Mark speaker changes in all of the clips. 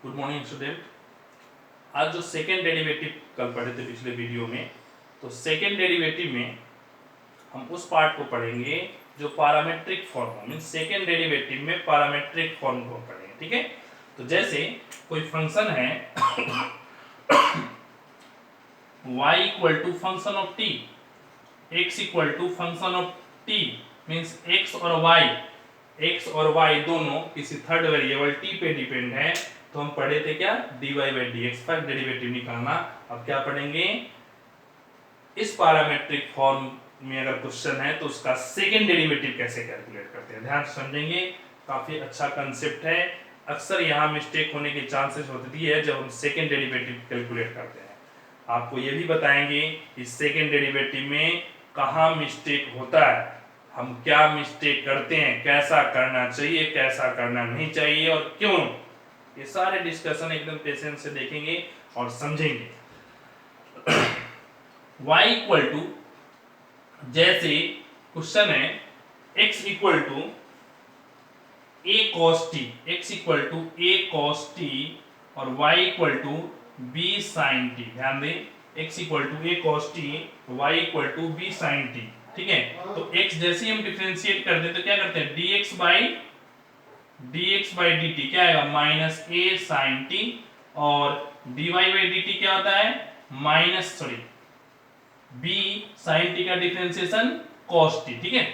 Speaker 1: Good morning student. आज जो second derivative कल पढ़े थे पिछले वीडियो में, तो सेकेंड डेरिवेटिव में हम उस पार्ट को पढ़ेंगे जो पैरामीट्रिक फॉर्म हो, मीन सेकेंड डेरिवेटिव में पैरामीट्रिक फॉर्म को पढ़ेंगे। ठीक है, तो जैसे कोई फंक्शन है y equal to function of t, x equal to function of t, means x और y दोनों किसी थर्ड वेरिएबल t पे डिपेंड है। तो हम पढ़े थे क्या, dy by dx, first derivative निकालना। अब क्या पढ़ेंगे, इस पैरामीट्रिक फॉर्म में अगर क्वेश्चन है तो उसका सेकेंड डेरिवेटिव कैसे कैलकुलेट करते हैं, ध्यान समझेंगे। काफी अच्छा कंसेप्ट है। अक्सर यहाँ मिस्टेक होने के चांसेस होती है जब हम सेकेंड डेरिवेटिव कैलकुलेट करते हैं। आपको ये भी बताएंगे कि सेकेंड डेरिवेटिव में कहाँ मिस्टेक होता है, हम क्या मिस्टेक करते हैं, कैसा करना चाहिए, कैसा करना नहीं चाहिए और क्यों। ये सारे डिस्कशन एकदम पेशेंस से देखेंगे और समझेंगे। y इक्वल टू, जैसे क्वेश्चन है x equal to a cos t, x equal to a cos t और y equal to b sin t। ध्यान दें, x equal to a cos t, y equal to b sin t। ठीक है, तो x जैसे ही हम differentiate कर दे तो क्या करते हैं, dx बाई dt क्या आएगा, माइनस a sin t, और dy बाई dt क्या होता है, b sin t का डिफरेंशिएशन cos t। ठीक है,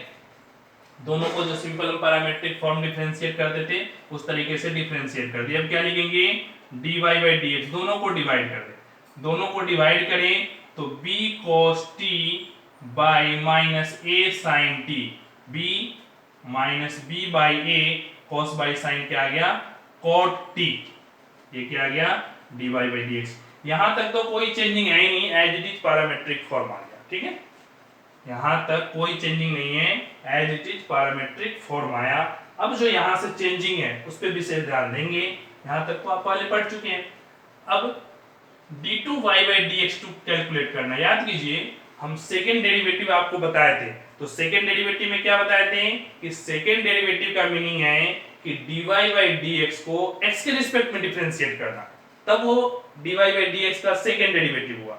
Speaker 1: दोनों को जो सिंपल हम पैरामीट्रिक फॉर्म डिफरेंशिएट करते थे उस तरीके से डिफरेंशिएट कर दिया। अब क्या लिखेंगे, dy बाई dx, दोनों को डिवाइड कर दे, दोनों को डिवाइड करें तो b cos t by minus a sin t, b minus b by a, cos by sin क्या आ गया, cot t, ये क्या आ गया, dy बाई dx। यहां तक तो कोई चेंजिंग है ही नहीं, as it is parametric form आ गया। ठीक है, यहां तक कोई चेंजिंग नहीं है, as it is parametric form आया। अब जो यहां से चेंजिंग है उस पर विशेष ध्यान देंगे, यहां तक तो आप पहले पढ़ चुके हैं। अब d2y बाई dx2 कैलकुलेट करना, याद कीजिए हम सेकेंड डेरिवेटिव आपको बताए थे। तो सेकेंड डेरिवेटिव में क्या बताए थे कि सेकेंड डेरिवेटिव का मीनिंग है कि dy बाई dx को x के रिस्पेक्ट में डिफरेंशिएट करना, तब वो dy बाई dx का सेकेंड डेरिवेटिव हुआ।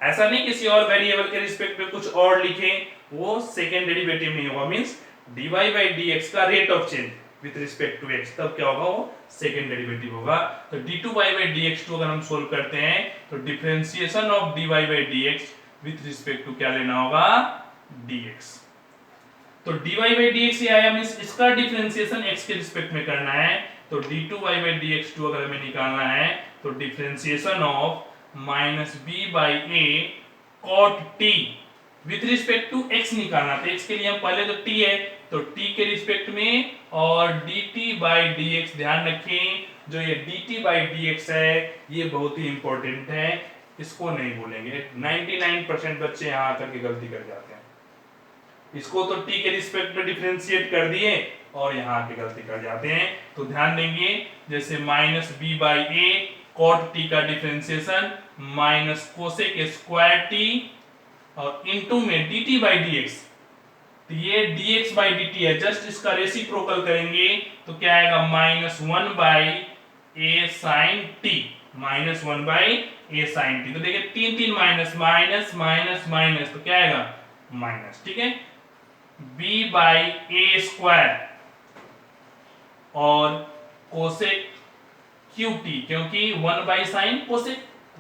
Speaker 1: ऐसा नहीं किसी और वेरिएबल के रिस्पेक्ट में कुछ और लिखें, वो सेकेंड डेरिवेटिव नहीं होगा। मींस dy बाई dx का rate of change with respect to x, तब क्या होगा, वो सेकेंड डेरिवेटिव होगा। तो d2y बाई dx2 अगर हम सोल्व करते हैं तो differentiation of dy by dx with respect to क्या लेना होगा, dx। तो dy बाई dx ये आया, मींस इसका डिफरेंशिएशन x के रिस्पेक्ट में करना है। तो d2y बाई dx2 अगर हमें निकालना है तो differentiation of minus b by a cot t with respect to x निकालना। तो x के लिए हम पहले तो t है तो t के रिस्पेक्ट में, और dt बाई dx, ध्यान रखें जो ये dt बाई dx है ये बहुत ही इंपॉर्टेंट है, इसको नहीं भूलेंगे। 99% बच्चे यहाँ आकर के गलती कर जाते हैं, इसको तो t के रिस्पेक्ट में डिफरेंशिएट कर दिए और यहाँ आके गलती कर जाते हैं। तो ध्यान देंगे, जैसे minus b by a cot t का differentiation minus cosec square t और इनटू में dt बाई dx, तो ये dx बाई dt है, जस्ट इसका रेसिप्रोकल करेंगे तो क्या आएगा, minus 1 by a sin t, minus 1 by a sin t। तो देखिए तीन तीन माइनस माइनस माइनस माइनस, तो क्या आएगा, माइनस। ठीक है, b बाई a स्क्वायर और कोसेक QT, क्योंकि 1 बाई साइन कोसेक,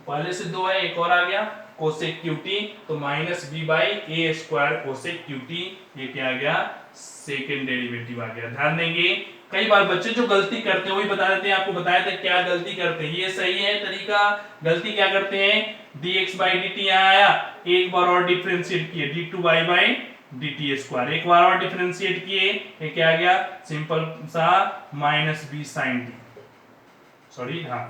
Speaker 1: पहले से 2 है, एक और आ गया कोसेक QT, तो minus b by a square cosec QT, ये क्या आ गया, सेकेंड डेरिवेटिव आ गया। ध्यान देंगे, कई बार बच्चे जो गलती करते हैं वही बता देते हैं, आपको बताया था क्या गलती करते हैं, ये सही है तरीका। गलती क्या करते हैं, dx बाई dt यहाँ आया, एक बार और डिफरेंशिएट किए d2y बाई dt स्क्वायर, एक बार और डिफरेंशिएट किए, ये क्या आ गया, सिंपल सा minus b sin t, sorry हाँ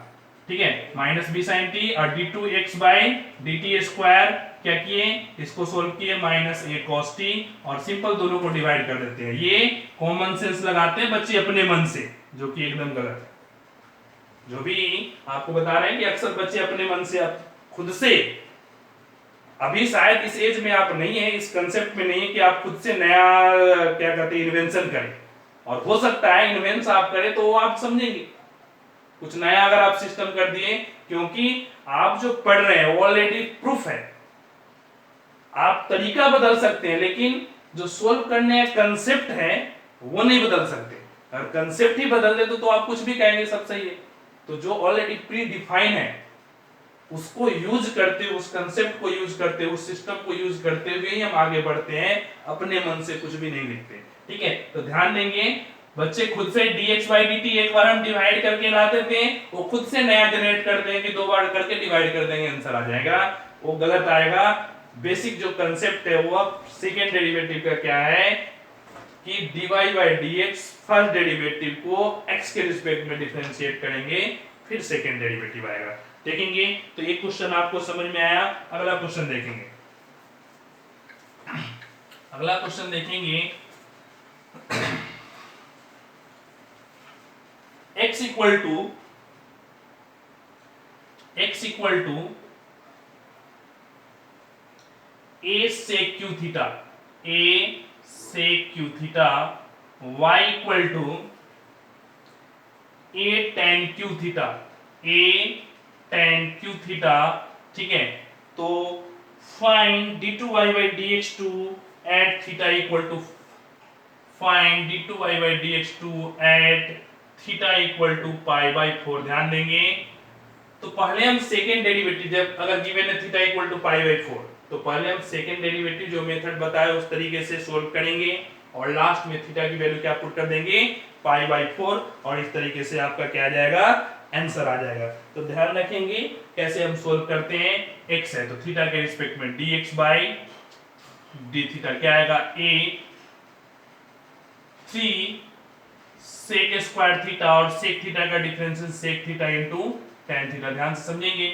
Speaker 1: ठीक है, माइनस बी साइन टी और d2x बाई dt स्क्वायर क्या किए, इसको सोल्व किए, माइनस a cos t, और सिंपल दोनों को डिवाइड कर देते हैं। ये कॉमन सेंस लगाते हैं बच्चे अपने मन से, जो कि एकदम गलत है। जो भी आपको बता रहे हैं कि अक्सर बच्चे अपने मन से खुद से, अभी शायद इस एज में आप नहीं है, इस कंसेप्ट में नहीं है कि आप खुद से नया क्या कहते हैं इन्वेंशन करें, और हो सकता है इन्वेंशन आप करें तो वो आप समझेंगे, कुछ नया अगर आप सिस्टम कर दिए, क्योंकि आप जो पढ़ रहे हैं ऑलरेडी प्रूफ है, आप तरीका बदल सकते हैं लेकिन जो सोल्व करने का कंसेप्ट है वो नहीं बदल सकते। अगर कंसेप्ट ही बदल दे तो आप कुछ भी कहेंगे सब सही है। तो जो ऑलरेडी प्री डिफाइन है उसको यूज करते हुए, उस कंसेप्ट को यूज करते हुए, उस सिस्टम को यूज करते हुए ही हम आगे बढ़ते हैं, अपने मन से कुछ भी नहीं लिखते। ठीक है, तो ध्यान देंगे बच्चे खुद से dx by dt एक बार हम डिवाइड करके ला देते हैं, वो खुद से नया जनरेट करते हैं कि दो बार करके डिवाइड कर देंगे आंसर आ जाएगा, वो गलत आएगा। बेसिक जो कंसेप्ट है वो अब सेकेंड डेरिवेटिव का क्या है कि dy by dx first derivative को x के रिस्पेक्ट में डिफरेंशिएट करेंगे, फिर सेकेंड डेरिवेटिव आएगा। देखेंगे तो एक क्वेश्चन आपको समझ में आया। अगला क्वेश्चन देखेंगे, अगला क्वेश्चन देखेंगे x equal to a sec q theta, a sec q theta, y equal to a tan q theta, a tan q theta. ठीक है, तो find d2y by dx2 at theta equal to, find d2y by dx2 at theta equal to pi by 4। ध्यान देंगे तो पहले हम second derivative, जब अगर गिवन है theta equal to pi by 4, तो पहले हम सेकेंड डेरिवेटिव जो मेथड बताया उस तरीके से सोल्व करेंगे और लास्ट में थीटा की वैल्यू क्या पुट कर देंगे, पाई बाई 4, और इस तरीके से आपका क्या आ जाएगा, आंसर आ जाएगा। तो ध्यान रखेंगे कैसे हम सोल्व करते हैं। x है तो थीटा के रिस्पेक्ट में dx बाई डी थीटा क्या आएगा, a 3 sec स्क्वायर थीटा, और sec थीटा का differential sec theta into tan theta. ध्यान से समझेंगे,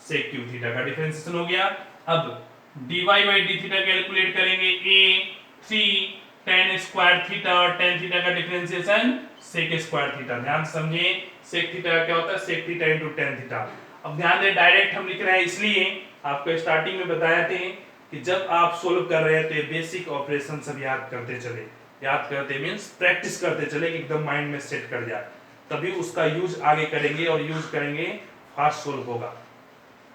Speaker 1: sec q थीटा का डिफरेंशिएशन हो गया। अब dy by d theta calculate करेंगे, a 3 tan स्क्वायर थीटा और tan थीटा का डिफरेंशिएशन sec स्क्वायर थीटा। ध्यान से समझिए sec थीटा क्या होता है, sec theta into tan theta. अब ध्यान दें डायरेक्ट हम लिख रहे हैं, इसलिए आपको स्टार्टिंग में बताया थे कि जब आप सोल्व कर रहे हैं तो ये बेसिक ऑपरेशन सब याद करते चले, याद करते मींस प्रैक्टिस करते चले कि एकदम माइंड में सेट कर जाए, तभी उसका यूज आगे करेंगे और यूज करेंगे फास्ट सोल्व होगा।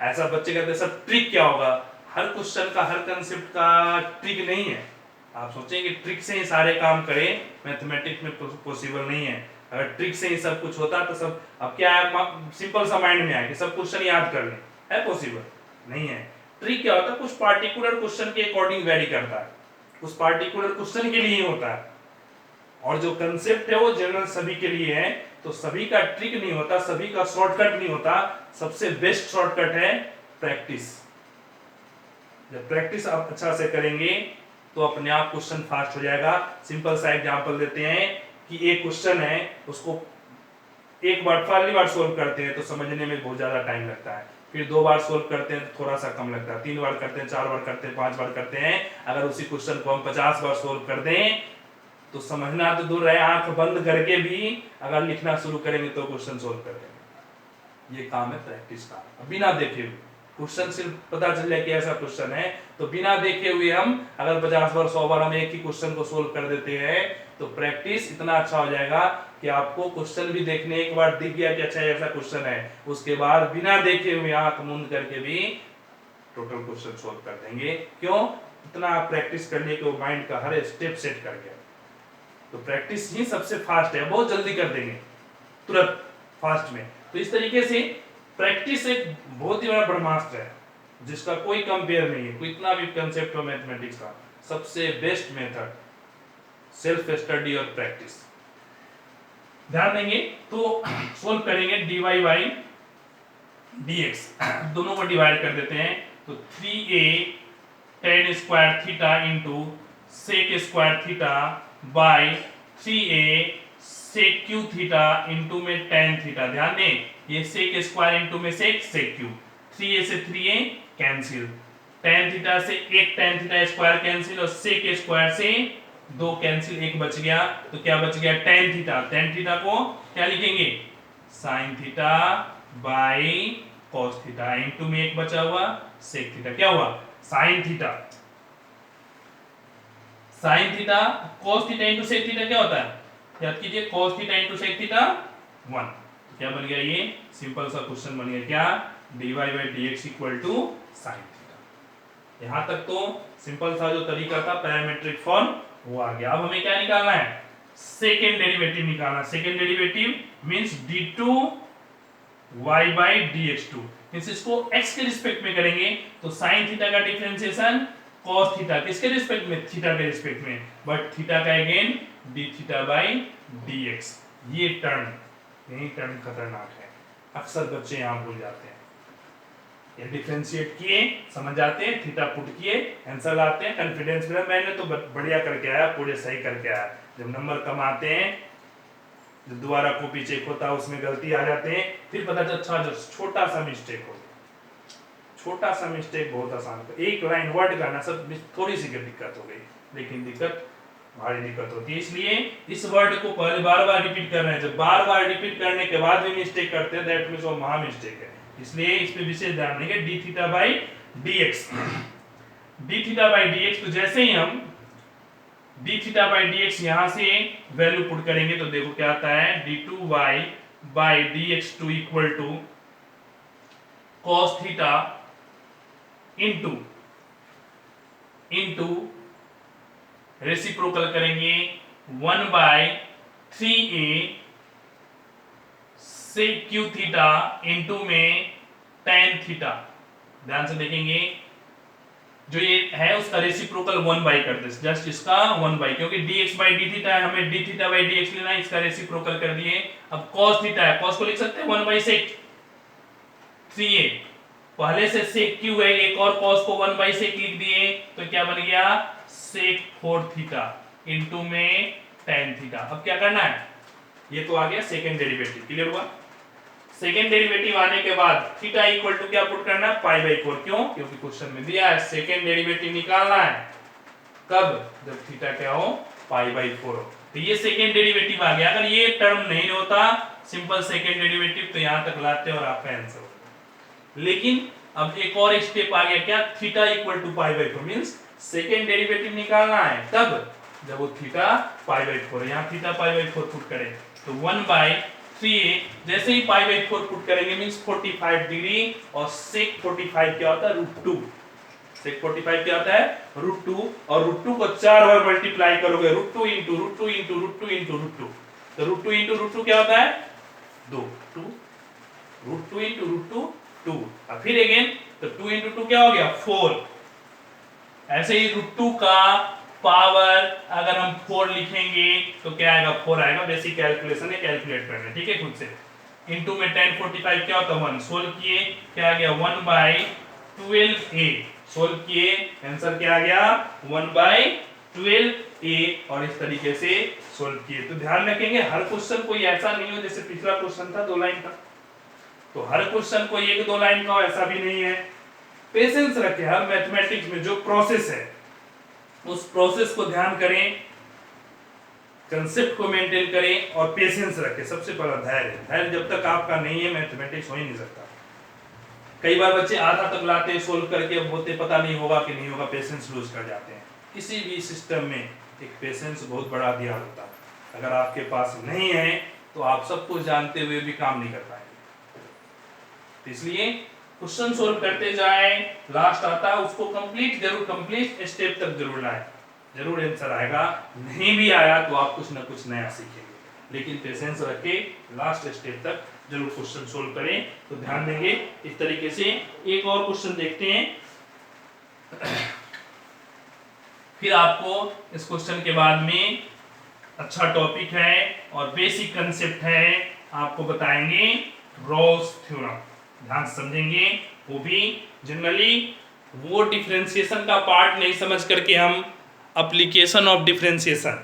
Speaker 1: ऐसा बच्चे कहते हैं सर ट्रिक क्या होगा, हर क्वेश्चन का हर कंसेप्ट का ट्रिक नहीं है। आप सोचेंगे ट्रिक से ही सारे काम करें, मैथमेटिक्स में पॉसिबल नहीं है। अगर ट्रिक से ही सब कुछ होता तो सब, अब क्या है सिंपल सा माइंड में आए कि सब क्वेश्चन याद कर लें, है पॉसिबल नहीं है। ट्रिक क्या होता है, कुछ पार्टिकुलर क्वेश्चन के अकॉर्डिंग वेरी करता है, उस पार्टिकुलर क्वेश्चन के लिए होता है, और जो कंसेप्ट है वो जनरल सभी के लिए है। तो सभी का ट्रिक नहीं होता, सभी का शॉर्टकट नहीं होता, सबसे बेस्ट शॉर्टकट है प्रैक्टिस। जब प्रैक्टिस आप अच्छा से करेंगे तो अपने आप क्वेश्चन फास्ट हो जाएगा। सिंपल सा एग्जांपल देते हैं कि एक क्वेश्चन है, उसको एक बार पहली बार सोल्व करते हैं तो समझने में बहुत ज्यादा टाइम लगता है, फिर दो बार सोल्व करते हैं तो थोड़ा सा कम लगता है, तीन बार करते हैं, चार बार करते हैं, पांच बार करते हैं। अगर उसी क्वेश्चन को हम 50 बार सोल्व कर दें तो समझना तो दूर रहे, आंख बंद करके भी अगर लिखना शुरू करेंगे तो क्वेश्चन सोल्व कर देंगे। ये काम है प्रैक्टिस का। बिना देखे हुए क्वेश्चन सिर्फ पता चल जाए कि ऐसा क्वेश्चन है, तो बिना देखे हुए हम अगर 50 बार 100 बार हम एक ही क्वेश्चन को सोल्व कर देते हैं तो प्रैक्टिस इतना अच्छा हो जाएगा कि आपको क्वेश्चन भी देखने एक बार दिख गया कि अच्छा ऐसा क्वेश्चन है, उसके बाद बिना देखे हुए आंख मूंद करके भी टोटल क्वेश्चन सोल्व कर देंगे। क्यों? इतना आप प्रैक्टिस करने के माइंड का हर स्टेप सेट कर गया। तो प्रैक्टिस ही सबसे फास्ट है, बहुत जल्दी कर देंगे तुरंत फास्ट में। तो इस तरीके से प्रैक्टिस एक बहुत ही बड़ा ब्रह्मास्त्र है जिसका कोई कंपेयर नहीं है। कोई इतना भी कंसेप्ट हो मैथमेटिक्स का, सबसे बेस्ट मेथड सेल्फ स्टडी और प्रैक्टिस। ध्यान देंगे तो सोल्व करेंगे dy बाई dx, दोनों को डिवाइड कर देते हैं तो 3a tan square theta into sec square theta by 3a sec q theta into में tan थीटा। ध्यान दें ये sec स्क्वायर इंटू में sec q, 3a से 3a कैंसिल, tan थीटा से एक tan थीटा स्क्वायर कैंसिल और sec स्क्वायर से दो कैंसिल, एक बच गया तो क्या बच गया tan थीटा। tan थीटा को क्या लिखेंगे sin theta by cos theta into में एक बचा हुआ sec थीटा। क्या हुआ sin theta, sin theta cos theta into sec theta क्या होता है, याद कीजिए cos theta into sec theta 1, तो क्या बन गया, ये सिंपल सा क्वेश्चन बन गया, क्या, dy by dx equal to sine theta. यहां तक तो सिंपल सा जो तरीका था पैरामेट्रिक फॉर्म वो आ गया। अब हमें क्या निकालना है, सेकेंड डेरिवेटिव निकालना। Second derivative means d2 y by dx2, means इसको x के रिस्पेक्ट में करेंगे तो साइन थीटा का डिफरेंशिएशन cos थीटा किसके रिस्पेक्ट में, थीटा के रिस्पेक्ट में, बट थीटा का again d theta by dx। ये टर्म, यही टर्म खतरनाक है, अक्सर बच्चे यहां भूल जाते हैं। ये डिफरेंशिएट किए, समझ जाते हैं, थीटा पुट किए, आंसर लाते हैं, कॉन्फिडेंस में मैंने तो बढ़िया करके आया, पूरे सही करके आया। जब नंबर कम आते हैं, जब दोबारा कॉपी चेक होता है उसमें गलती आ जाते हैं, फिर पता चलता अच्छा जो छोटा सा मिस्टेक हो गया, छोटा सा मिस्टेक बहुत आसान, एक लाइन वर्ड करना सब थोड़ी सी दिक्कत हो गई, लेकिन दिक्कत भारी दिक्कत होती है। इसलिए इस वर्ड को पहले बार बार रिपीट कर रहे हैं, जब बार बार रिपीट करने के बाद भी मिस्टेक करते हैं दैट मींस वो महा मिस्टेक है। इसलिए इस पे विशेष ध्यान देंगे, d theta by dx, d theta by dx। तो जैसे ही हम d थीटा बाई dx यहां से वैल्यू पुट करेंगे तो देखो क्या आता है, d2y by dx2 equal to cos theta into reciprocal करेंगे 1 by 3a sec q theta into में tan थीटा। ध्यान से देखेंगे, जो ये है उसका रेसिप्रोकल 1 बाई कर दे, जस्ट इसका 1 बाई, क्योंकि dx बाई d थीटा है, हमें d थीटा बाई dx लेना है, इसका रेसिप्रोकल कर दिए। अब cos थीटा है, cos को लिख सकते हैं 1 बाई sec 3a, पहले से sec q है, एक और cos को 1 बाई sec लिख दिए, तो क्या बन गया sec 4 थीटा इनटू में tan थीटा। अब क्या करना है, ये तो आ गया सेकंड डेरिवेटिव, क्लियर हुआ। सेकंड डेरिवेटिव आने के बाद थीटा इक्वल टू क्या पुट करना है, पाई बाई 4, क्यों, क्योंकि क्वेश्चन में दिया है सेकंड डेरिवेटिव निकालना है, कब, जब थीटा क्या हो, पाई बाई 4 हो। तो ये सेकंड डेरिवेटिव आ गया। अगर ये टर्म नहीं होता सिंपल सेकंड डेरिवेटिव, तो यहां तक लाते और आपका आंसर होता। लेकिन अब एक और स्टेप आ गया, क्या, theta equal to pi by 4, means second derivative निकालना है तब जब वो थीटा पाई बाई 4, यहां थीटा पाई बाई 4 पुट करें तो 1 बाई 3a, जैसे ही पाई बाई 4 पुट करेंगे मींस 45 डिग्री, और sec 45 क्या होता है, √2, sec 45 क्या होता है, √2, और √2 को 4 बार मल्टीप्लाई करोगे, √2 इंटू √2 इंटू √2 इंटू √2, तो √2 इंटू √2 क्या होता है, 2, √2 इंटू √2 2, और फिर अगेन तो 2 इंटू 2 क्या हो गया, 4। ऐसे ही √2 का पावर अगर हम 4 लिखेंगे तो क्या आएगा, 4 आएगा। बेसिक कैलकुलेशन है, कैलकुलेट करना है, ठीक है, खुद से। इनटू में tan 45 क्या होता है, 1, सोल्व किए क्या आ गया, 1 बाई 12a, सोल्व किए आंसर क्या आ गया, 1 बाई 12a, और इस तरीके से सोल्व किए। तो ध्यान रखेंगे हर क्वेश्चन कोई ऐसा नहीं हो, जैसे पिछला क्वेश्चन था 2 लाइन का, तो हर क्वेश्चन कोई 1-2 लाइन का हो ऐसा भी नहीं है। पेशेंस रखें, हर मैथमेटिक्स में जो प्रोसेस है उस प्रोसेस को ध्यान करें, कंसेप्ट को मेंटेन करें और पेशेंस रखें। सबसे पहला धैर्य जब तक आपका नहीं है मैथमेटिक्स हो ही नहीं सकता। कई बार बच्चे आधा तक लाते हैं सोल्व करके, अब होते पता नहीं होगा कि नहीं होगा, पेशेंस लूज कर जाते हैं। किसी भी सिस्टम में एक पेशेंस बहुत बड़ा ध्यान होता है, अगर आपके पास नहीं है तो आप सब कुछ जानते हुए भी काम नहीं कर पाएंगे। इसलिए क्वेश्चन सोल्व करते जाएं, लास्ट आता है उसको कंप्लीट स्टेप तक जरूर लाएं, जरूर आंसर आएगा। नहीं भी आया तो आप कुछ ना कुछ नया सीखेंगे, लेकिन पेशेंस रखे, लास्ट स्टेप तक जरूर क्वेश्चन सोल्व करें। तो ध्यान देंगे इस तरीके से। एक और क्वेश्चन देखते हैं, फिर आपको इस क्वेश्चन के बाद में अच्छा टॉपिक है और बेसिक कंसेप्ट है, आपको बताएंगे रॉल्स थ्योरम। ध्यान से समझेंगे, वो भी जनरली वो डिफरेंशिएशन का पार्ट नहीं समझ करके हम एप्लीकेशन ऑफ डिफरेंशिएशन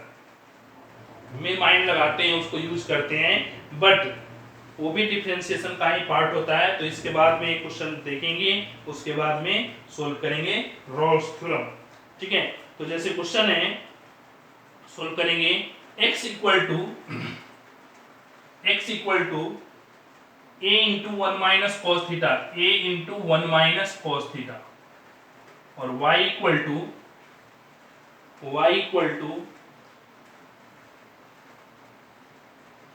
Speaker 1: में माइंड लगाते हैं, उसको यूज करते हैं, बट वो भी डिफरेंशिएशन का ही पार्ट होता है। तो इसके बाद में एक क्वेश्चन देखेंगे, उसके बाद में सोल्व करेंगे रॉल्स थ्योरम, ठीक है। तो जैसे क्वेश्चन है, सोल्व करेंगे x equal to a into 1 minus cos theta, a into 1 minus cos theta, और y equal to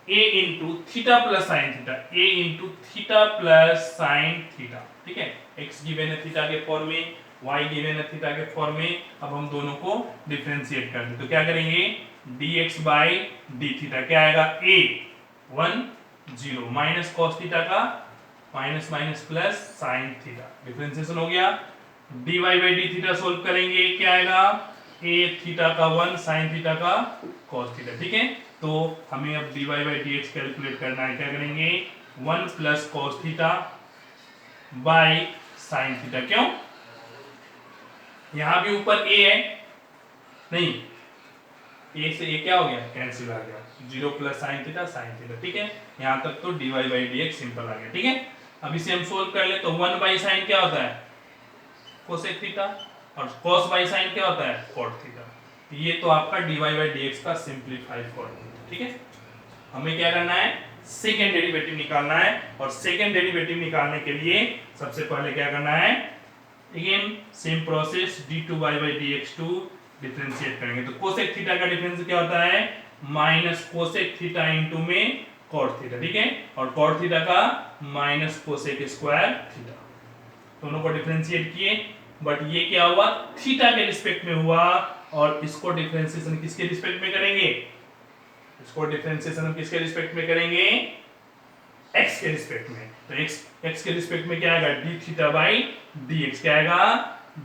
Speaker 1: a into theta plus sine theta, a into theta plus sine theta, ठीक है। x given है theta के form में, y given है theta के form में। अब हम दोनों को डिफरेंशिएट कर दें तो क्या करेंगे, dx बाई डी थीटा क्या आएगा, a 1 0 माइनस कॉस थीटा का minus minus plus sine theta, differentiation हो गया। dy by D theta solve करेंगे क्या आएगा, a थीटा का 1 साइन थीटा का cos थीटा, ठीक है। तो हमें अब dy बाई dx कैलकुलेट करना है, क्या करेंगे 1 plus cos theta by sine theta, क्यों यहां भी ऊपर a है, नहीं a से a क्या हो गया, कैंसिल आ गया, 0 प्लस साइन थीटा, ठीक है। यहां तक तो dy बाई dx सिंपल आ गया, ठीक है। अब इसे हम सोल्व कर ले तो 1 बाई साइन क्या होता है, कोसेक थीटा, और cos बाई साइन क्या होता है, cot थीटा। ये तो आपका dy बाई dx का सिंपलीफाइड फॉर्म, ठीक है। हमें क्या करना है, सेकेंड डेरिवेटिव निकालना है, और सेकेंड डेरिवेटिव निकालने के लिए सबसे पहले क्या करना है, again same process d2 by dx2 differentiate करेंगे। तो कोसेक थीटा का डिफरेंस क्या होता है, माइनस कोसेक थीटा इनटू में cot थीटा, ठीक है, और cot थीटा का माइनस कोसेक स्क्वायर थीटा, दोनों को डिफरेंशिएट किए। बट ये क्या हुआ, थीटा के रिस्पेक्ट में हुआ, और इसको डिफरेंशिएशन किसके रिस्पेक्ट में करेंगे, इसको डिफरेंशिएशन हम किसके रिस्पेक्ट में करेंगे, x के रिस्पेक्ट में। तो x के रिस्पेक्ट में क्या आएगा, d थीटा बाई dx, क्या आएगा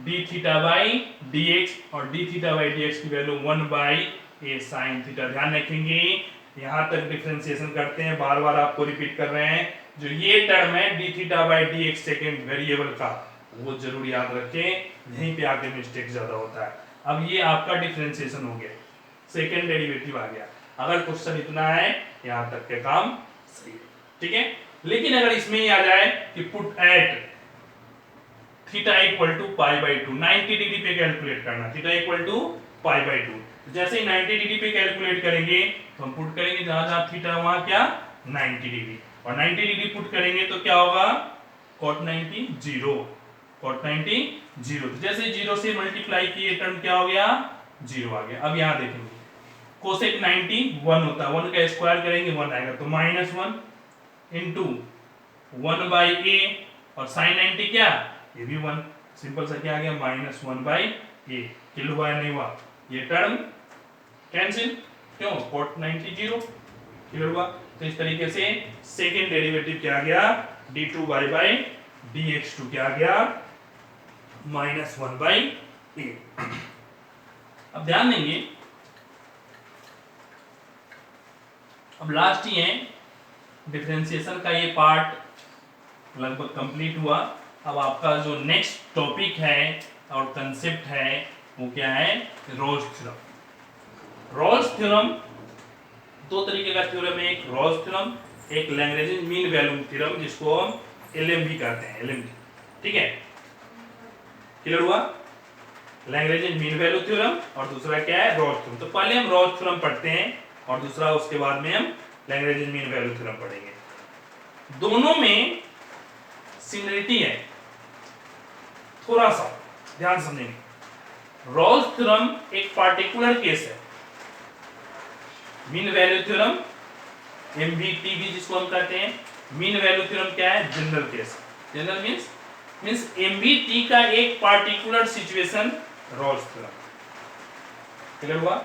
Speaker 1: d थीटा बाई dx, और d थीटा बाई dx की value 1 by a sin theta. ध्यान रखेंगे यहां तक डिफरेंशिएशन करते हैं, बार बार आपको रिपीट कर रहे हैं, जो ये टर्म है d theta by dx second variable का, वो जरूर याद रखें, यहीं पे आके मिस्टेक ज्यादा होता है। अब ये आपका डिफरेंशिएशन हो गया, सेकंड डेरिवेटिव आ गया। अगर क्वेश्चन इतना है, यहां तक के काम सही है, ठीक है। लेकिन अगर इसमें ही आ जाए कि put at theta equal to pi by 2, 90 degree पे कैलकुलेट करना, theta equal to pi by 2, जैसे ही 90 डिग्री पे कैलकुलेट करेंगे तो हम पुट करेंगे जहां जहां थीटा वहां क्या 90 डिग्री, और 90 डिग्री पुट करेंगे तो क्या होगा, cot 90 0, cot 90 0। तो जैसे 0 से मल्टीप्लाई किए टर्म क्या हो गया, 0 आ गया। अब यहां देखेंगे कोसेक 90 1 होता है, 1 का स्क्वायर करेंगे 1 आएगा, तो माइनस 1 इंटू 1 बाई ए, और साइन 90 क्या, ये भी 1, सिंपल सा क्या आ गया, माइनस 1 बाई ए। किल हुआ नहीं हुआ, ये टर्म कैंसिल, क्यों, cot 90 0, क्लियर हुआ। तो इस तरीके से सेकेंड डेरिवेटिव क्या आ गया, d2 बाई dx2 क्या आ गया, माइनस 1 बाई ए। अब ध्यान देंगे, अब लास्ट ही है डिफरेंशिएशन का, ये पार्ट लगभग कंप्लीट हुआ। अब आपका जो नेक्स्ट टॉपिक है और कंसेप्ट है वो क्या है, रोल्स थ्योरम। रोल्स थ्योरम दो तरीके का थ्योरम है, एक रोल्स थ्योरम, एक लैग्रेंज मीन वैल्यू थ्योरम, जिसको हम एलएमवी कहते हैं, एलएमवी, ठीक है, क्लियर हुआ। लैग्रेंज मीन वैल्यू थ्योरम और दूसरा क्या है, रोल्स थ्योरम। तो पहले हम रोल्स थ्योरम पढ़ते हैं और दूसरा उसके बाद में हम लैग्रेंज मीन वैल्यू थ्योरम पढ़ेंगे। दोनों में सिमिलरिटी है, थोड़ा सा ध्यान समझेंगे। रोल्स थ्योरम एक पार्टिकुलर केस है, मीन वैल्यू थ्योरम एमवीटी भी जिसको हम कहते हैं, मीन वैल्यू थ्योरम क्या है, जनरल केस। जनरल मींस एमवीटी का एक particular situation Rolle's theorem, clear हुआ।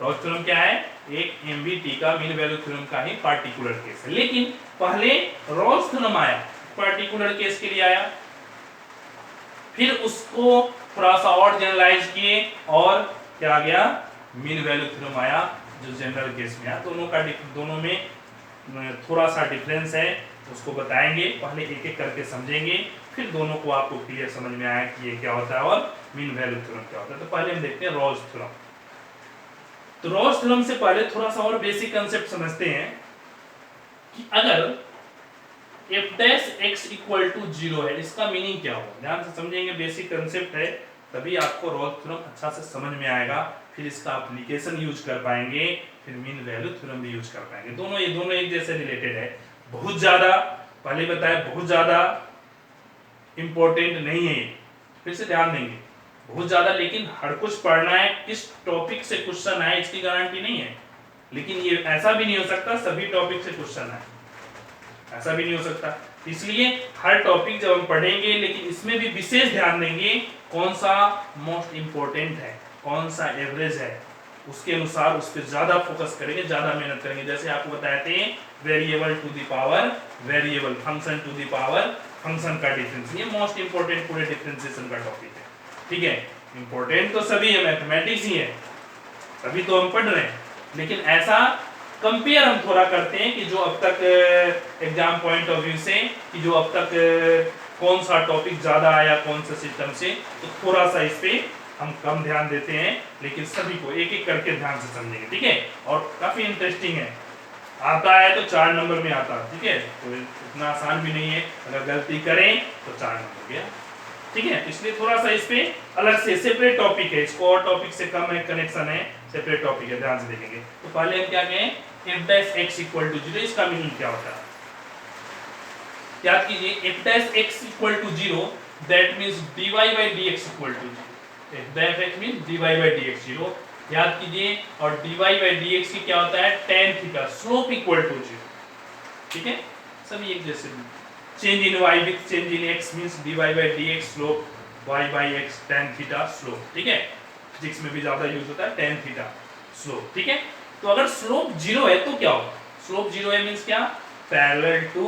Speaker 1: रोल्स थ्योरम क्या है, एक एमवीटी का मीन वैल्यू थ्योरम का ही पार्टिकुलर केस है। लेकिन पहले रोल्स थ्योरम आया, पार्टिकुलर केस के लिए आया, फिर उसको थोड़ा सा और जनरलाइज किए और क्या आ गया, मीन वैल्यू थ्योरम आया जो जनरल केस में आया। दोनों में थोड़ा सा डिफरेंस है, उसको बताएंगे, पहले एक एक करके समझेंगे, फिर दोनों को आपको क्लियर समझ में आया कि ये क्या होता है और मीन वैल्यू थ्योरम क्या होता है। तो पहले हम देखते हैं रोल्स थ्योरम। तो रोल्स थ्योरम से पहले थोड़ा सा और बेसिक कंसेप्ट समझते हैं कि अगर f dash x equal to 0 है, इसका मीनिंग क्या होगा। ध्यान से समझेंगे, बेसिक कंसेप्ट है, तभी आपको रोल्स थ्योरम अच्छा से समझ में आएगा, फिर इसका एप्लीकेशन यूज कर पाएंगे, फिर मीन वैल्यू थ्योरम भी यूज कर पाएंगे। दोनों एक जैसे रिलेटेड है, बहुत ज्यादा, पहले बताया बहुत ज्यादा इंपॉर्टेंट नहीं है, फिर से ध्यान देंगे बहुत ज्यादा, लेकिन हर कुछ पढ़ना है, किस टॉपिक से क्वेश्चन आए इसकी गारंटी नहीं है। लेकिन ये ऐसा भी नहीं हो सकता सभी टॉपिक से क्वेश्चन है, ऐसा भी नहीं हो सकता। इसलिए हर टॉपिक जब हम पढ़ेंगे, लेकिन इसमें भी विशेष ध्यान देंगे कौन सा मोस्ट इंपॉर्टेंट है, कौन सा एवरेज है, उसके अनुसार उस पर ज्यादा फोकस करेंगे, ज्यादा मेहनत करेंगे। जैसे आपको बताए थे variable to the power variable, function to the power function का डिफरेंस, ये मोस्ट इंपॉर्टेंट पूरे डिफरेंशिएशन का टॉपिक है। ठीक है, इंपॉर्टेंट तो सभी है, मैथमेटिक्स ही है, सभी तो हम पढ़ रहे हैं, लेकिन ऐसा कंपेयर हम थोड़ा करते हैं कि जो अब तक एग्जाम पॉइंट ऑफ व्यू से कि जो अब तक कौन सा टॉपिक ज्यादा आया कौन सा सिस्टम से, तो थोड़ा सा इस पे हम कम ध्यान देते हैं, लेकिन सभी को एक एक करके ध्यान से समझेंगे। ठीक है, और काफी इंटरेस्टिंग है, आता है तो 4 नंबर में आता है। ठीक है, तो इतना आसान भी नहीं है, अगर गलती करें तो 4 नंबर गया। ठीक है, इसलिए थोड़ा सा इस पे अलग से सेपरेट टॉपिक है, इसको और टॉपिक से कम है कनेक्शन है, सेपरेट टॉपिक है, ध्यान से देखेंगे। तो पहले हम क्या कहें, f dash x equal to 0, इसका मीनिंग क्या होता है याद कीजिए। f dash x equal to 0 that means dy by dx equal to 0, f dash x means dy by dx 0 याद कीजिए, और dy by dx की क्या होता है tan theta, slope equal to 0। ठीक है, सभी एक जैसे, change in y with change in x means dy by dx slope, y by x tan theta slope. ठीक है, फिजिक्स में भी ज्यादा यूज होता है tan थीटा स्लोप। ठीक है, तो अगर स्लोप 0 है तो क्या होगा, स्लोप 0 है मींस क्या, parallel to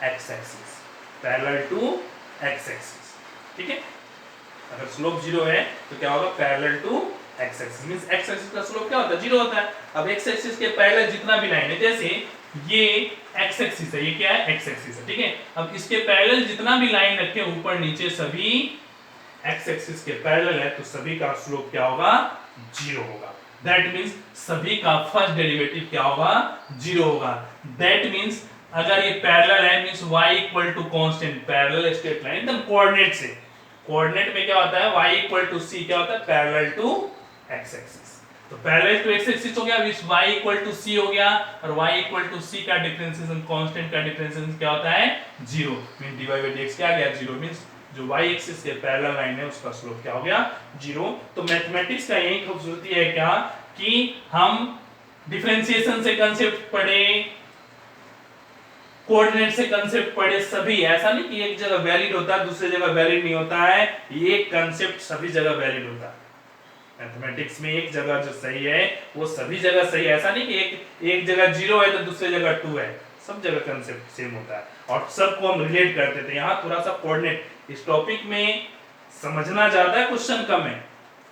Speaker 1: x axis, parallel to x axis. ठीक है, अगर स्लोप 0 है तो क्या होगा, parallel to x axis means x axis का स्लोप क्या होता है, 0 होता है। अब x एक्सिस के पैरेलल जितना भी लाइन है, जैसे ये x एक्सिस है, ये क्या है x एक्सिस है। ठीक है, अब इसके पैरेलल जितना भी लाइन रखे ऊपर नीचे सभी x एक्सिस के पैरेलल है, तो सभी का स्लोप क्या होगा, 0 होगा। दैट मींस सभी का फर्स्ट डेरिवेटिव क्या होगा, 0 होगा। दैट मींस अगर ये पैरेलल है means y equal to constant, parallel straight line एकदम कोऑर्डिनेट से, कोऑर्डिनेट में क्या होता है y इक्वल टू c, क्या होता है पैरेलल टू x एक्सिस। तो पैरेलल टू x एक्सिस हो गया, means y equal to c हो गया, और y इक्वल टू c का डिफरेंशिएशन कांस्टेंट का डिफरेंशिएशन क्या होता है, 0 मींस dy by dx क्या आ गया, 0 मींस जो y एक्सिस के पैरेलल लाइन है उसका स्लोप क्या हो गया, 0। तो मैथमेटिक्स का यही खूबसूरती है क्या, कि हम डिफरेंशिएशन से कांसेप्ट पढ़े, कोऑर्डिनेट से कांसेप्ट पढ़े, सभी, ऐसा नहीं कि एक जगह वैलिड होता है दूसरी जगह वैलिड नहीं होता है, ये कांसेप्ट सभी जगह वैलिड होता है। मैथमेटिक्स में एक जगह जो सही है वो सभी जगह सही है, ऐसा नहीं कि एक जगह 0 है तो दूसरी जगह 2 है, सब जगह कांसेप्ट सेम होता है, और सबको हम रिलेट करते थे। यहाँ थोड़ा सा कोऑर्डिनेट इस टॉपिक में समझना ज्यादा है, क्वेश्चन कम है,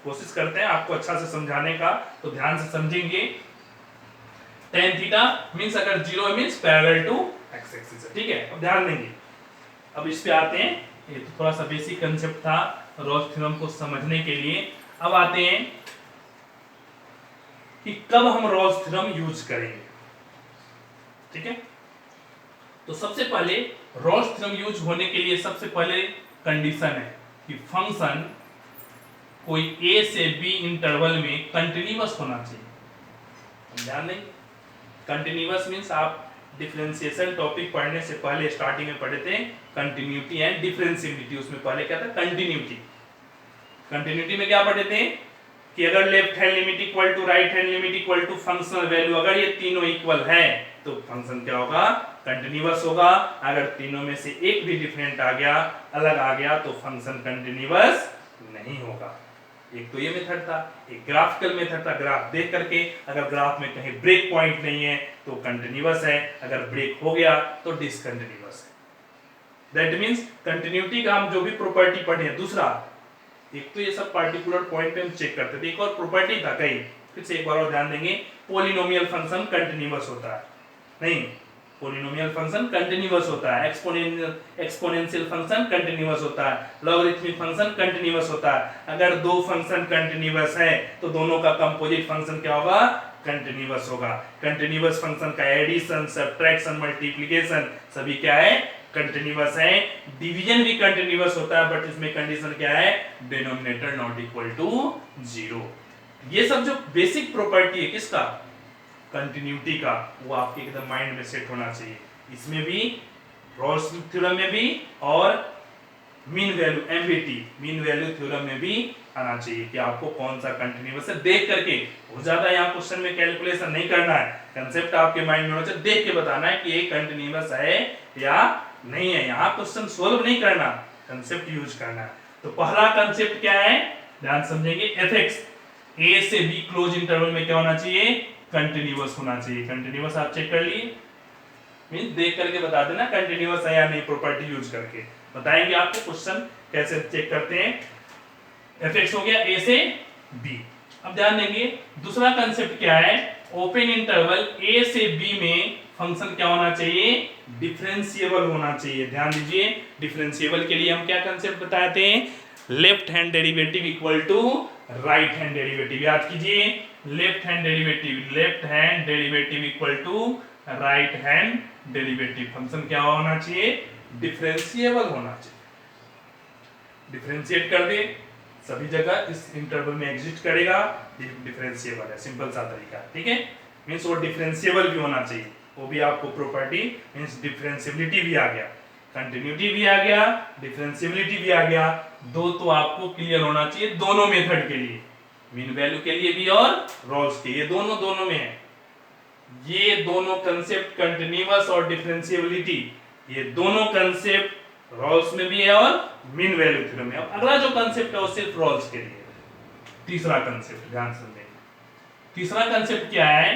Speaker 1: कोशिश करते हैं आपको अच्छा से समझाने का, तो ध्यान से समझेंगे। tan थीटा मींस अगर 0 है means parallel to x axis है। ठीक है, अब ध्यान देंगे, अब इस पे आते हैं, ये तो थोड़ा सा बेसिक कांसेप्ट था रॉल्स थ्योरम को समझने के लिए। अब आते हैं कि कब हम रॉल्स थ्योरम यूज करेंगे। ठीक है, तो सबसे पहले रॉल्स थ्योरम यूज होने के लिए सबसे पहले कंडीशन है कि फंक्शन कोई a से b इंटरवल में कंटिन्यूअस होना चाहिए। ध्यान दें, कंटिन्यूअस मींस आप डिफरेंशिएशन टॉपिक पढ़ने से पहले स्टार्टिंग में पढ़े थे कंटिन्यूटी एंड डिफरेंशिएबिलिटी, उसमें पहले क्या था, कंटिन्यूटी। कंटिन्यूटी में क्या पढ़े थे कि अगर left hand limit equal to right hand limit equal to functional value, अगर ये तीनों इक्वल है तो फंक्शन क्या होगा, कंटिन्यूअस होगा। अगर तीनों में से एक भी डिफरेंट आ गया, अलग आ गया, तो फंक्शन कंटिन्यूअस नहीं होगा। एक तो ये मेथड था, एक ग्राफिकल मेथड था, ग्राफ देख करके अगर ग्राफ में कहीं ब्रेक पॉइंट नहीं है तो कंटिन्यूअस है, अगर ब्रेक हो गया तो डिसकंटिन्यूअस है। दैट मींस कंटिन्यूटी का हम जो भी प्रॉपर्टी पढ़े हैं, दूसरा एक तो ये सब पार्टिकुलर पॉइंट पे हम चेक करते थे, एक और प्रॉपर्टी था कहीं, फिर से एक बार और ध्यान देंगे, पॉलिनोमियल फंक्शन कंटिन्यूअस होता है, नहीं, पॉलिनोमियल फंक्शन कंटिन्यूअस होता है, एक्सपोनेंशियल फंक्शन कंटिन्यूअस होता है, लॉगरिथमिक फंक्शन कंटिन्यूअस होता है। अगर दो फंक्शन कंटिन्यूअस है तो दोनों का कंपोजिट फंक्शन क्या होगा, कंटिन्यूअस होगा। कंटिन्यूअस फंक्शन का एडिशन, सब्ट्रैक्शन, मल्टीप्लिकेशन सभी क्या है, कंटिन्यूअस है। डिवीजन भी कंटिन्यूअस होता है, बट इसमें कंडीशन क्या है, डिनोमिनेटर नॉट इक्वल टू 0। ये सब जो बेसिक प्रॉपर्टी है किसका, कंटिन्यूटी का, वो आपके एकदम माइंड में सेट होना चाहिए। इसमें भी, रॉल्स थ्योरम में भी और mean value MVT mean value theorem में भी आना चाहिए कि आपको कौन सा कंटिन्यूअस है देख करके, बहुत ज्यादा यहाँ क्वेश्चन में कैलकुलेशन नहीं करना है, कंसेप्ट आपके माइंड में होना चाहिए, देख के बताना है कि ये कंटिन्यूअस है या नहीं है। यहाँ क्वेश्चन सोल्व नहीं करना, कंसेप्ट यूज करना है। तो पहला कंसेप्ट क्या है, ध्यान समझेंगे, एफएक्स ए से बी क्लोज इंटरवल में क्या होना चाहिए, कंटिन्यूअस होना चाहिए। कंटिन्यूअस आप चेक कर लिए, मींस देख करके बता देना कंटिन्यूअस है या नहीं, प्रॉपर्टी यूज करके बताएंगे आपको क्वेश्चन कैसे चेक करते हैं। एफएक्स हो गया ए से बी। अब ध्यान देंगे दूसरा कंसेप्ट क्या है, ओपन इंटरवल ए से बी में फंक्शन क्या होना चाहिए, डिफरेंशिएबल होना चाहिए। ध्यान दीजिए, डिफरेंशिएबल के लिए हम क्या कंसेप्ट बताते हैं, left hand derivative equal to right hand derivative. याद कीजिए, left hand derivative equal to right hand derivative. Function क्या होना चाहिए, डिफरेंशिएबल होना चाहिए। डिफरेंशिएट कर दे, सभी जगह इस इंटरवल में एग्जिस्ट करेगा, डिफरेंशिएबल है, सिंपल सा तरीका, ठीक है। मींस वो डिफरेंशिएबल भी होना चाहिए, वो भी आपको प्रॉपर्टी मींस डिफरेंशिएबिलिटी भी आ गया, कंटिन्यूटी भी आ गया, डिफरेंशिएबिलिटी भी आ गया। दो तो आपको क्लियर होना चाहिए दोनों मेथड के लिए, मीन वैल्यू के लिए भी और रोल्स के, ये दोनों में है। ये दोनों कंसेप्ट कंटिन्यूअस और डिफरेंशिएबिलिटी, ये दोनों कंसेप्ट रोल्स में भी है और मीन वैल्यू थ्योरम में। अब अगला जो कंसेप्ट है वो सिर्फ रोल्स के लिए। तीसरा कंसेप्ट ध्यान से देखें, तीसरा कंसेप्ट क्या है,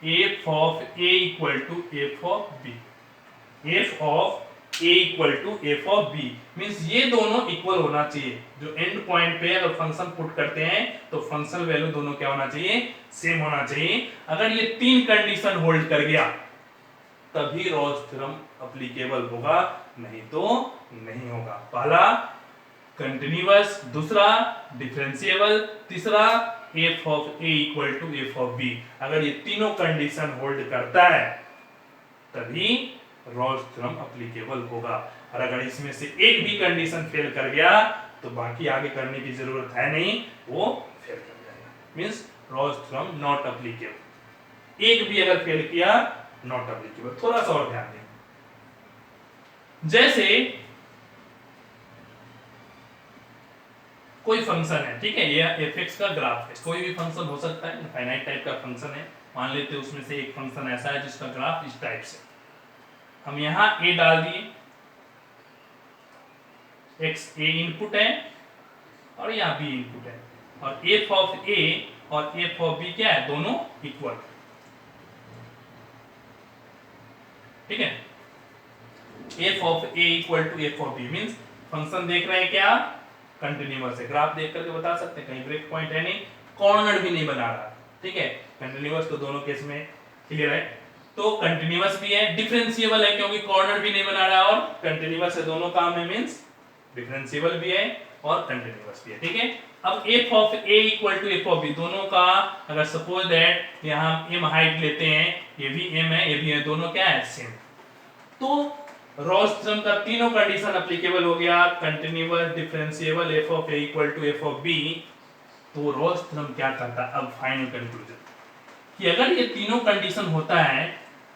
Speaker 1: f of a equal to f of b. F of a equal to f of b means ये दोनों इक्वल होना चाहिए। जो एंड पॉइंट पे अगर फंक्शन पुट करते हैं तो फंक्शनल वैल्यू दोनों क्या होना चाहिए, सेम होना चाहिए। अगर ये तीन कंडीशन होल्ड कर गया तभी रोल्स थ्योरम एप्लीकेबल होगा, नहीं तो नहीं होगा। पहला कंटिन्यूअस, दूसरा डिफरेंशिएबल, तीसरा f of a equal to f of b. अगर ये तीनों कंडीशन होल्ड करता है तभी रोल्स थ्योरम एप्लीकेबल होगा, और अगर इसमें से एक भी कंडीशन फेल कर गया तो बाकी आगे करने की जरूरत है नहीं, वो फेल कर जाएगा। Means Rolle's theorem not applicable, एक भी अगर फेल किया नॉट एप्लीकेबल। थोड़ा सा और ध्यान दें, जैसे कोई फंक्शन है, ठीक है, ये एफएक्स का ग्राफ है, कोई भी फंक्शन हो सकता है, फाइनाइट टाइप का फंक्शन है। मान लेते हैं उसमें से एक फंक्शन ऐसा है जिसका ग्राफ इस टाइप से, हम यहां ए डाल दिए, एक्स ए इनपुट है और यहाँ बी इनपुट है, और एफ ऑफ ए और एफ ऑफ बी क्या है, दोनों इक्वल, ठीक है। F of a equal to f of b means function देख रहे हैं क्या, कंटिन्यूअस है। ग्राफ देख करके बता सकते हैं, कहीं ब्रेक पॉइंट है नहीं, कॉर्नर भी नहीं बना रहा, ठीक है। कंटिन्यूअस तो दोनों केस में क्लियर है। तो कंटिन्यूअस भी है, डिफरेंशिएबल है क्योंकि कॉर्नर भी नहीं बना रहा और कंटिन्यूअस है, दोनों काम है, मींस डिफरेंशिएबल भी है और कंटिन्यूअस भी है, ठीक है। अब f of a equal to f of b, दोनों का अगर सपोज दैट यहां एम हाइट लेते हैं, ये भी एम है ये भी है, दोनों क्या है, सेम। तो रोल्स थ्योरम का तीनों कंडीशन एप्लीकेबल हो गया, continuous, differentiable, f of a equal to f of b. तो रोल्स थ्योरम क्या कहता है, अब फाइनल कंक्लूजन, कि अगर ये तीनों कंडीशन होता है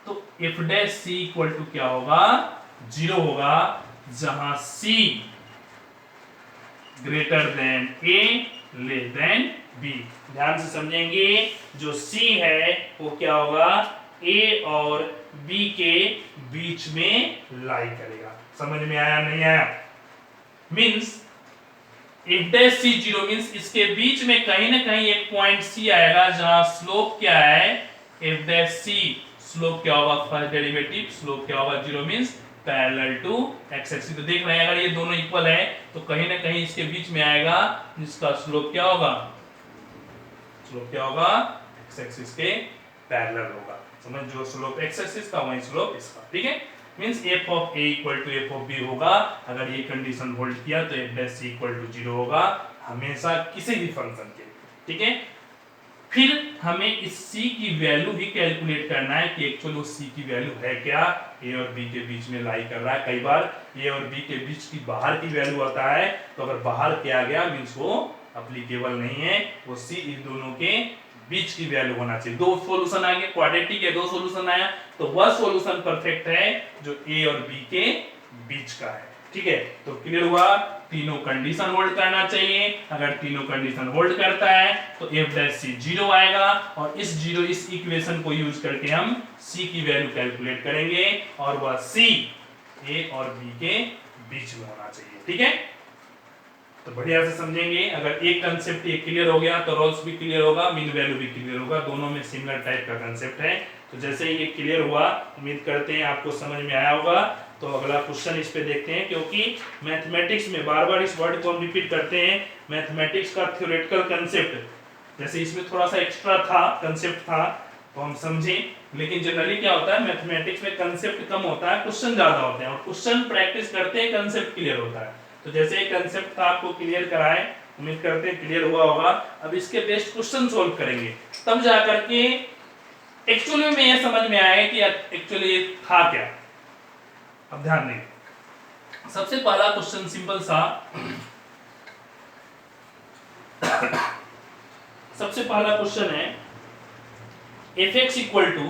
Speaker 1: तो f dash c equal to क्या होगा, 0 होगा, जहां c greater than a less than b. ध्यान से समझेंगे, जो सी है वो क्या होगा, ए और बी के बीच में लाई करेगा। समझ में आया नहीं आया, means if dash c 0 means इसके बीच में कहीं ना कहीं एक पॉइंट सी आएगा जहां स्लोप क्या है, एफ डैश सी, स्लोप क्या होगा, फर्स्ट डेरिवेटिव स्लोप क्या होगा, 0 means parallel to x axis. तो देख रहे हैं अगर ये दोनों इक्वल है तो कहीं ना कहीं इसके बीच में आएगा जिसका स्लोप क्या होगा, स्लोप क्या होगा, एक्स एक्सिस के पैरेलल होगा। समझ, जो स्लोप एक्स एक्सिस का वही स्लोप इसका, ठीक है। Means f of a equal to f of b होगा, अगर ये कंडीशन होल्ड किया तो f dash c equal to 0 होगा हमेशा किसी भी फंक्शन के, ठीक है। फिर हमें इस c की वैल्यू भी कैलकुलेट करना है कि एक्चुअल उस c की वैल्यू है क्या, a और b के बीच में लाई कर रहा है। कई बार a और b के बीच की बाहर की वैल्यू आता है, तो अगर बाहर किया गया मींस वो एप्लीकेबल नहीं है, वो c इन दोनों के बीच की वैल्यू होना चाहिए। दो सॉल्यूशन आ गए, क्वाड्रेटिक है, दो सॉल्यूशन आया, तो वह सॉल्यूशन परफेक्ट है जो a और b के बीच का है। ठीक है, तो क्लियर हुआ, तीनों कंडीशन होल्ड करना चाहिए। अगर तीनों कंडीशन होल्ड करता है तो f डैश सी 0 आएगा, और इस इक्वेशन को यूज करके हम c की वैल्यू कैलकुलेट करेंगे, और वह c a और b के बीच में होना चाहिए। ठीक है, तो बढ़िया से समझेंगे। अगर एक कंसेप्ट ये क्लियर हो गया तो रोल्स भी क्लियर होगा, मीन वैल्यू भी क्लियर होगा, दोनों में सिमिलर टाइप का कंसेप्ट है। तो जैसे ही ये क्लियर हुआ, उम्मीद करते हैं आपको समझ में आया होगा। तो अगला क्वेश्चन इस पे देखते हैं, क्योंकि मैथमेटिक्स में बार बार इस वर्ड को हम रिपीट करते हैं। मैथमेटिक्स का थ्योरेटिकल कंसेप्ट जैसे इसमें थोड़ा सा एक्स्ट्रा था, कंसेप्ट था, तो हम समझें। लेकिन जनरली क्या होता है, मैथमेटिक्स में कंसेप्ट कम होता है, क्वेश्चन ज्यादा होते हैं, और क्वेश्चन प्रैक्टिस करते हैं कंसेप्ट क्लियर होता है। तो जैसे कंसेप्ट था आपको क्लियर कराए, उम्मीद करते हैं क्लियर हुआ होगा। अब इसके बेस्ट क्वेश्चन सोल्व करेंगे, तब जाकर के एक्चुअली में यह समझ में आए कि एक्चुअली ये था क्या। अब ध्यान दें, सबसे पहला क्वेश्चन सिंपल सा सबसे पहला क्वेश्चन है fx equal to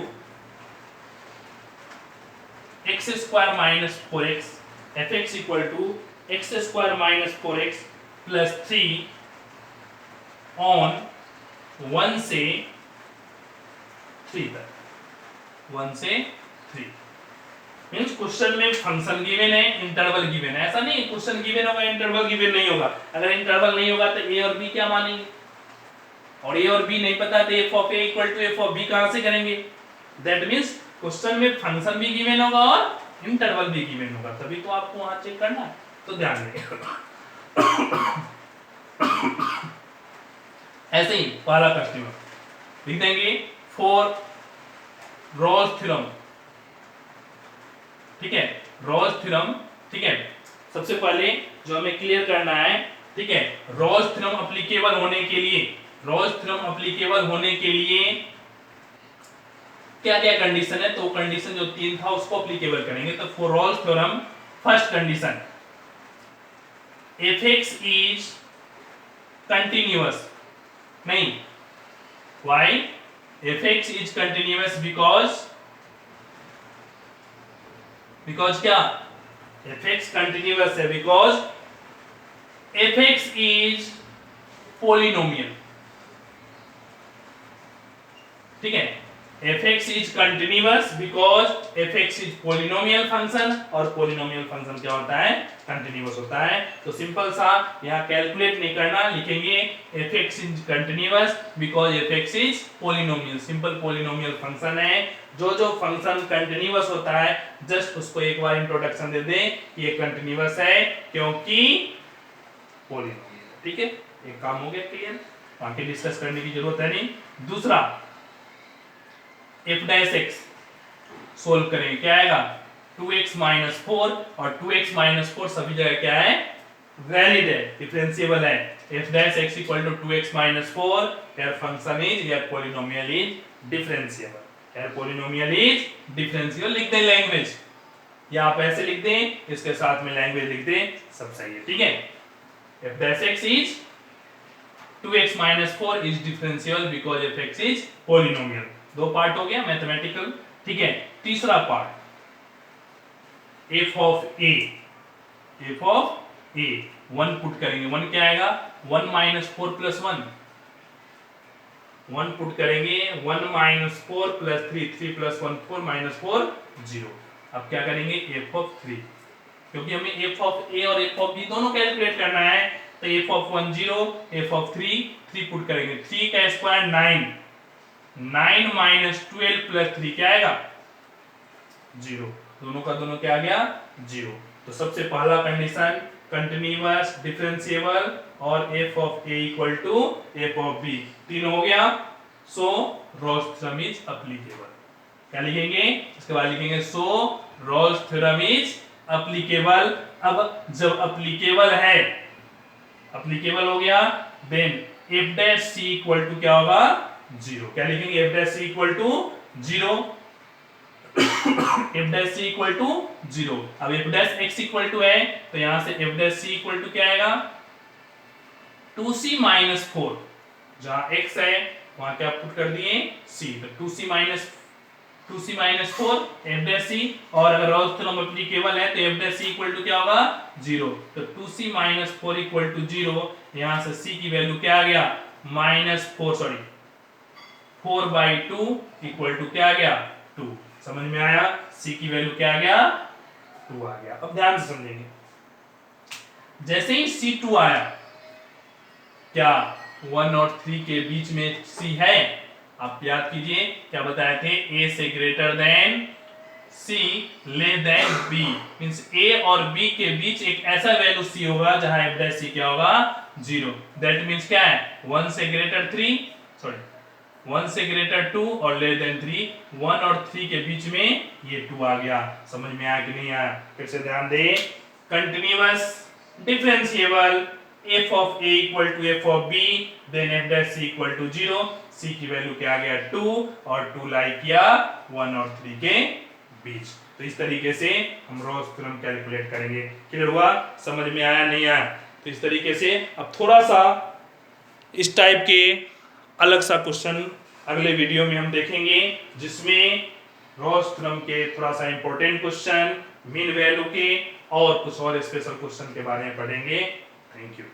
Speaker 1: x square minus 4x, fx equal to x square minus 4x plus 3 on 1 से 3 तक, 1 से 3 मींस क्वेश्चन में फंक्शन गिवन है, इंटरवल गिवन है। ऐसा नहीं क्वेश्चन गिवन होगा इंटरवल गिवन नहीं होगा। अगर इंटरवल नहीं होगा तो a और b क्या मानेंगे, और a और b नहीं पता तो f of a equal to f of b कहां से करेंगे। दैट मींस क्वेश्चन में फंक्शन भी गिवन होगा और इंटरवल भी गिवन होगा, तभी तो आपको वहां चेक करना है। तो ध्यान दें ऐसे ही पहला क्वेश्चन लिख देंगे फॉर रॉल्स थ्योरम। ठीक है, रॉल्स थ्योरम। ठीक है, सबसे पहले जो हमें क्लियर करना है, ठीक है, रॉल्स थ्योरम एप्लीकेबल होने के लिए, रॉल्स थ्योरम एप्लीकेबल होने के लिए क्या क्या कंडीशन है, तो कंडीशन जो 3 था उसको एप्लीकेबल करेंगे। तो for Rolle's theorem first condition fx is continuous, नहीं, why fx is continuous because क्या, fx कंटिन्यूअस है बिकॉज fx इज पोलिनोमियल। ठीक है, fx is continuous because fx is polynomial function, और पोलिनोमियल फंक्शन क्या होता है, कंटिन्यूअस होता है। तो सिंपल सा यहाँ कैलकुलेट नहीं करना, लिखेंगे fx is continuous because fx is polynomial, simple polynomial function है। जो जो फंक्शन कंटिन्यूअस होता है जस्ट उसको एक बार इंट्रोडक्शन दे दें कि ये कंटिन्यूअस है क्योंकि पोलिनोमियल। ठीक है, एक काम हो गया क्लियर, बाकी डिस्कस करने की जरूरत है नहीं। दूसरा f डैश x सोल्व करेंगे, क्या आएगा 2x माइनस 4, और 2x माइनस 4 सभी जगह क्या है, वैलिड है, डिफरेंशिएबल है। f dash x equal to 2x minus 4, यार फंक्शन इज, यार पॉलिनोमियल इज डिफरेंशिएबल, यार पॉलिनोमियल इज डिफरेंशिएबल। लिख दें लैंग्वेज, या आप ऐसे लिख दें, इसके साथ में लैंग्वेज लिख दें, सब सही है। ठीक है, f dash x is 2x minus 4 is differentiable because fx is polynomial. दो पार्ट हो गया मैथमेटिकल। ठीक है, तीसरा part f of a, f of a 1 put करेंगे, 1 क्या आएगा, 1 माइनस 4 प्लस 1, 1 पुट करेंगे, 1 माइनस 4 प्लस 3, 3 प्लस 1 4 माइनस 4 0। अब क्या करेंगे, f ऑफ 3, क्योंकि हमें f ऑफ a और f ऑफ b दोनों कैलकुलेट करना है। तो f of 1 0, f of 3 put करेंगे, 3 का स्क्वायर 9, 9 माइनस 12 प्लस 3 क्या आएगा, 0, दोनों का दोनों क्या आ गया, 0। तो सबसे पहला कंडीशन कंटिन्यूअस, डिफरेंशिएबल और f of a equal to f of b, तीनों हो गया। So Rolle's theorem is applicable. क्या लिखेंगे, इसके बाद लिखेंगे so Rolle's theorem is applicable. अब जब एप्लीकेबल है, एप्लीकेबल हो गया, then f dash c equal to क्या होगा, 0। क्या लिखेंगे, f dash c equal to 0, f dash c equal to 0। अब f dash x equal to है, तो यहां से f dash c equal to क्या आएगा, 2c माइनस 4, जहां x है वहां क्या पुट कर दिए c, तो 2c minus 2c minus 4 f dash c, और अगर रोल्स थ्योरम एप्लीकेबल है तो f dash c equal to क्या होगा 0। तो 2c माइनस 4 इक्वल टू 0, यहां से c की वैल्यू क्या आ गया माइनस 4/2 इक्वल टू क्या आ गया 2। समझ में आया, c की वैल्यू क्या आ गया 2 आ गया। अब ध्यान से समझेंगे, जैसे ही c2 आया, क्या 1 और 3 के बीच में c है? आप याद कीजिए क्या बताए थे, a से greater than c less than b, means a और b के बीच एक ऐसा वैल्यू c होगा जहां f डैश c क्या होगा 0। दैट मींस क्या है 1 से ग्रेटर 2 और लेस देन 3, 1 और 3 के बीच में ये 2 आ गया। समझ में आया कि नहीं आया? फिर से ध्यान दे, continuous differentiable f of a equal to f of b, then f dash c equal to 0, c की वैल्यू क्या आ गया 2, और 2 लाई किया 1 और 3 के बीच। तो इस तरीके से हम रोल्स थ्योरम कैलकुलेट करेंगे। क्लियर हुआ? समझ में आया नहीं आया? तो इस तरीके से अब थोड़ा सा इस टाइप के अलग सा क्वेश्चन अगले वीडियो में हम देखेंगे, जिसमें रोल्स थ्योरम के थोड़ा सा इंपॉर्टेंट क्वेश्चन, मीन वैल्यू के और कुछ और स्पेशल क्वेश्चन के बारे में पढ़ेंगे। Thank you.